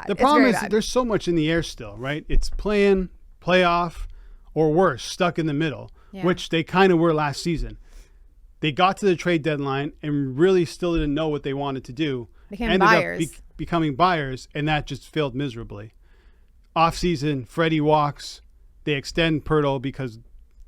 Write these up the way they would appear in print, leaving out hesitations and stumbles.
The problem is there's so much in the air still, right? It's play-in, playoff, or worse, stuck in the middle, which they kind of were last season. They got to the trade deadline and really still didn't know what they wanted to do. Became buyers. Up becoming buyers, and that just failed miserably. Off-season, Freddie walks. They extend Pirtle because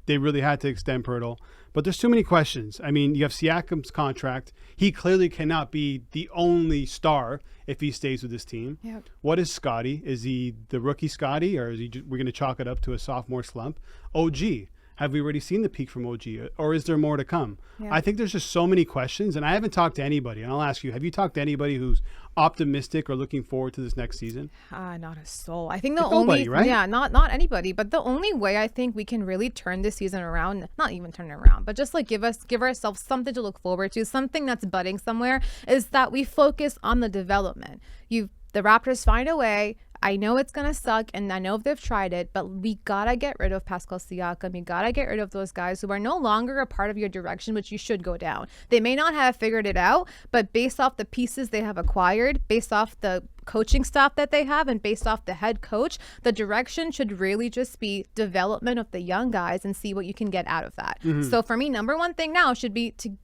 they really had to extend Pirtle. But there's too many questions. I mean, you have Siakam's contract. He clearly cannot be the only star if he stays with this team. Yep. What is Scotty? Is he the rookie Scotty, or is we're going to chalk it up to a sophomore slump? OG. Have we already seen the peak from OG, or is there more to come? Yeah. I think there's just so many questions, and I haven't talked to anybody. And I'll ask you, have you talked to anybody who's optimistic or looking forward to this next season? Not a soul. I think nobody, right? Yeah, not anybody. But the only way I think we can really turn this season around, not even turn it around, but just like give ourselves something to look forward to, something that's budding somewhere, is that we focus on the development. The Raptors find a way. I know it's going to suck, and I know they've tried it, but we got to get rid of Pascal Siakam. You got to get rid of those guys who are no longer a part of your direction, which you should go down. They may not have figured it out, but based off the pieces they have acquired, based off the coaching staff that they have, and based off the head coach, the direction should really just be development of the young guys and see what you can get out of that. Mm-hmm. So for me, number one thing now should be to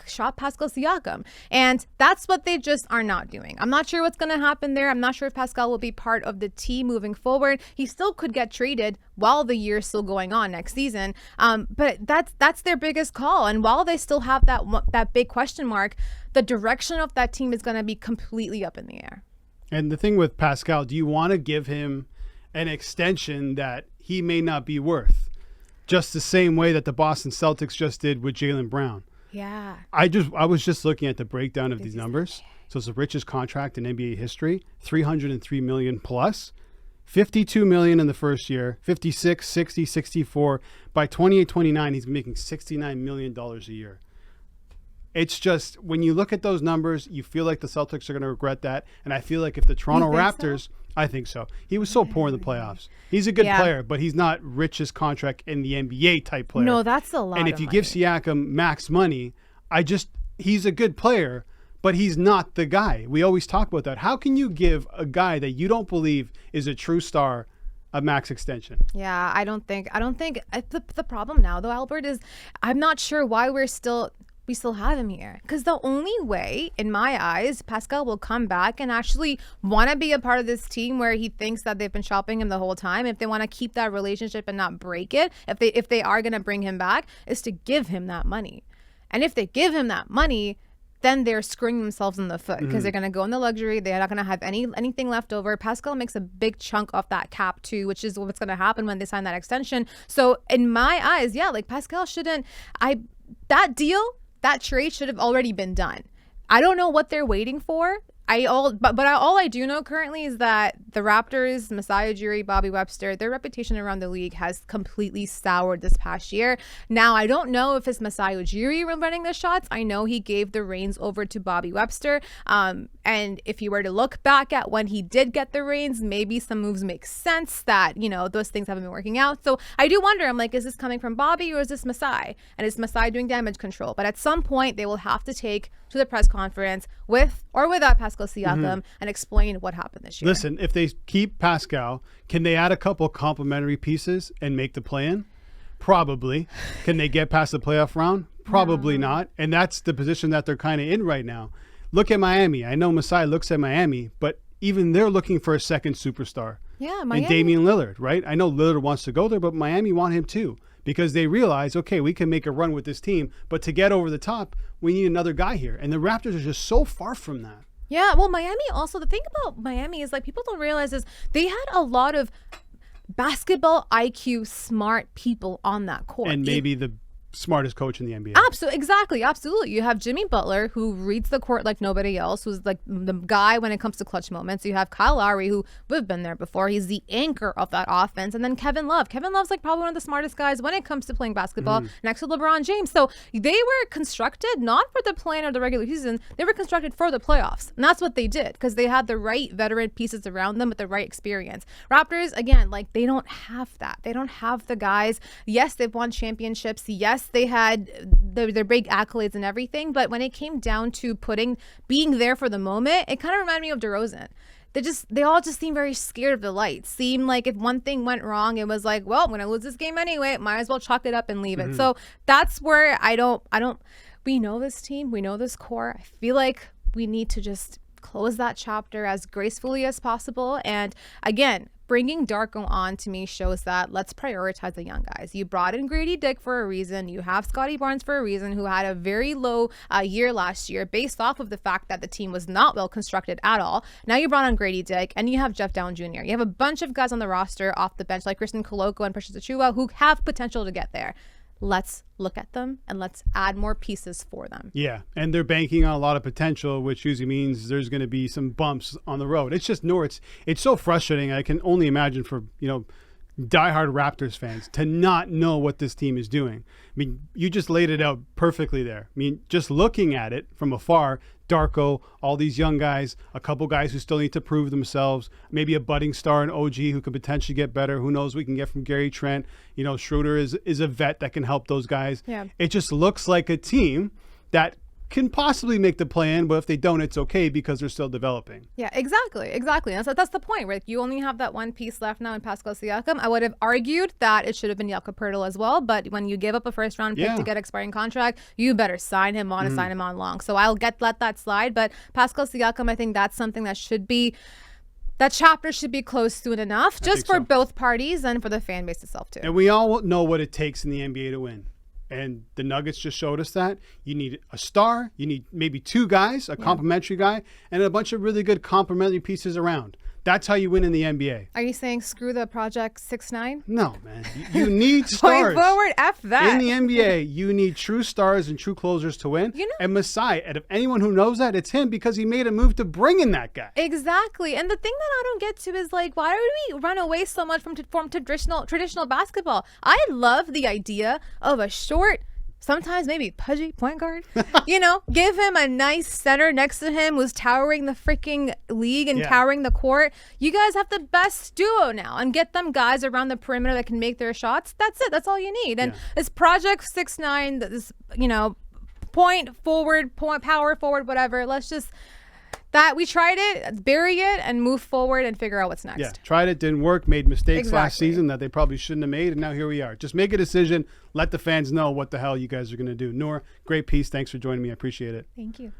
shop Pascal Siakam, and that's what they just are not doing. I'm not sure what's going to happen there. I'm not sure if Pascal will be part of the team moving forward. He still could get traded while the year's still going on next season, but that's their biggest call. And while they still have that big question mark, the direction of that team is going to be completely up in the air. And the thing with Pascal, do you want to give him an extension that he may not be worth, just the same way that the Boston Celtics just did with Jaylen Brown? Yeah. I was just looking at the breakdown of these numbers. So it's the richest contract in NBA history, $303 million plus, $52 million in the first year, 56, 60, 64. By 28-29, he's making $69 million a year. It's just, when you look at those numbers, you feel like the Celtics are going to regret that. And I feel like if the Toronto Raptors, I think so. He was so poor in the playoffs. He's a good player, but he's not richest contract in the NBA type player. No, that's a lot. And if you give Siakam max money, he's a good player, but he's not the guy. We always talk about that. How can you give a guy that you don't believe is a true star a max extension? Yeah, I don't think the problem now though, Albert, is I'm not sure why we still have him here, because the only way in my eyes Pascal will come back and actually want to be a part of this team where he thinks that they've been shopping him the whole time, if they want to keep that relationship and not break it, if they are going to bring him back, is to give him that money. And if they give him that money, then they're screwing themselves in the foot, because they're going to go in the luxury. They're not going to have anything left over. Pascal makes a big chunk of that cap too, which is what's going to happen when they sign that extension. So in my eyes, like Pascal shouldn't. That trade should have already been done. I don't know what they're waiting for. All I do know currently is that the Raptors, Masai Ujiri, Bobby Webster, their reputation around the league has completely soured this past year. Now, I don't know if it's Masai Ujiri running the shots. I know he gave the reins over to Bobby Webster. And if you were to look back at when he did get the reins, maybe some moves make sense that, those things haven't been working out. So I do wonder, I'm like, is this coming from Bobby or is this Masai? And is Masai doing damage control? But at some point, they will have to take to the press conference with or without Pascal Siakam and explain what happened this year. Listen, if they keep Pascal, can they add a couple complementary pieces and make the play-in? Probably. Can they get past the playoff round? Probably not. And that's the position that they're kind of in right now. Look at Miami. I know Masai looks at Miami, but even they're looking for a second superstar. Yeah, Miami. And Damian Lillard, right? I know Lillard wants to go there, but Miami want him too, because they realize, okay, we can make a run with this team, but to get over the top, we need another guy here. And the Raptors are just so far from that. Yeah, well, Miami also, the thing about Miami is, like, people don't realize is they had a lot of basketball IQ smart people on that court. And maybe the smartest coach in the NBA. Absolutely. You have Jimmy Butler, who reads the court like nobody else, who's like the guy when it comes to clutch moments. You have Kyle Lowry, who we've been there before. He's the anchor of that offense. And then Kevin Love. Kevin Love's like probably one of the smartest guys when it comes to playing basketball next to LeBron James. So they were constructed not for the play-in or the regular season. They were constructed for the playoffs. And that's what they did, because they had the right veteran pieces around them with the right experience. Raptors, again, like, they don't have that. They don't have the guys. Yes, they've won championships. Yes, they had their big accolades and everything, but when it came down to being there for the moment, it kind of reminded me of DeRozan. they all just seem very scared of the light. Seem like if one thing went wrong, it was like, well, I'm gonna lose this game anyway. Might as well chalk it up and leave it. So that's where I don't. We know this team. We know this core. I feel like we need to just close that chapter as gracefully as possible. And again, bringing Darko on to me shows that let's prioritize the young guys. You brought in Grady Dick for a reason. You have Scotty Barnes for a reason, who had a very low year last year based off of the fact that the team was not well constructed at all. Now you brought on Grady Dick and you have Jeff Down Jr. You have a bunch of guys on the roster off the bench like Kristen Koloko and Precious Achiuwa who have potential to get there. Let's look at them and let's add more pieces for them. Yeah, and they're banking on a lot of potential, which usually means there's going to be some bumps on the road. It's just Noor. It's so frustrating. I can only imagine for diehard Raptors fans to not know what this team is doing. I mean, you just laid it out perfectly there. I mean, just looking at it from afar, Darko, all these young guys, a couple guys who still need to prove themselves, maybe a budding star in OG who could potentially get better. Who knows? We can get from Gary Trent. Schroeder is a vet that can help those guys. Yeah. It just looks like a team that can possibly make the play-in, but if they don't, it's okay because they're still developing. Yeah, exactly. That's the point, right? You only have that one piece left now in Pascal Siakam. I would have argued that it should have been Jakob Poeltl as well, but when you give up a first-round pick to get expiring contract, you better sign him on and sign him on long. So I'll let that slide, but Pascal Siakam, I think that's something that that chapter should be closed soon enough, just for both parties and for the fan base itself too. And we all know what it takes in the NBA to win. And the Nuggets just showed us that. You need a star. You need maybe two guys, a complimentary guy, and a bunch of really good complementary pieces around. That's how you win in the NBA. Are you saying screw the Project 6ix9ine? No, man. You need stars. Going forward, F that. In the NBA, you need true stars and true closers to win. And Masai, and if anyone who knows that, it's him because he made a move to bring in that guy. Exactly. And the thing that I don't get to is like, why do we run away so much from traditional basketball? I love the idea of a short, sometimes maybe pudgy point guard. Give him a nice center next to him who's towering the freaking league and towering the court. You guys have the best duo now, and get them guys around the perimeter that can make their shots. That's it. That's all you need. And this Project 6ix9ine, this point forward, power forward, whatever. Let's just. That we tried it, bury it, and move forward and figure out what's next. Yeah, tried it, didn't work, made mistakes last season that they probably shouldn't have made, and now here we are. Just make a decision, let the fans know what the hell you guys are going to do. Noor, great piece. Thanks for joining me. I appreciate it. Thank you.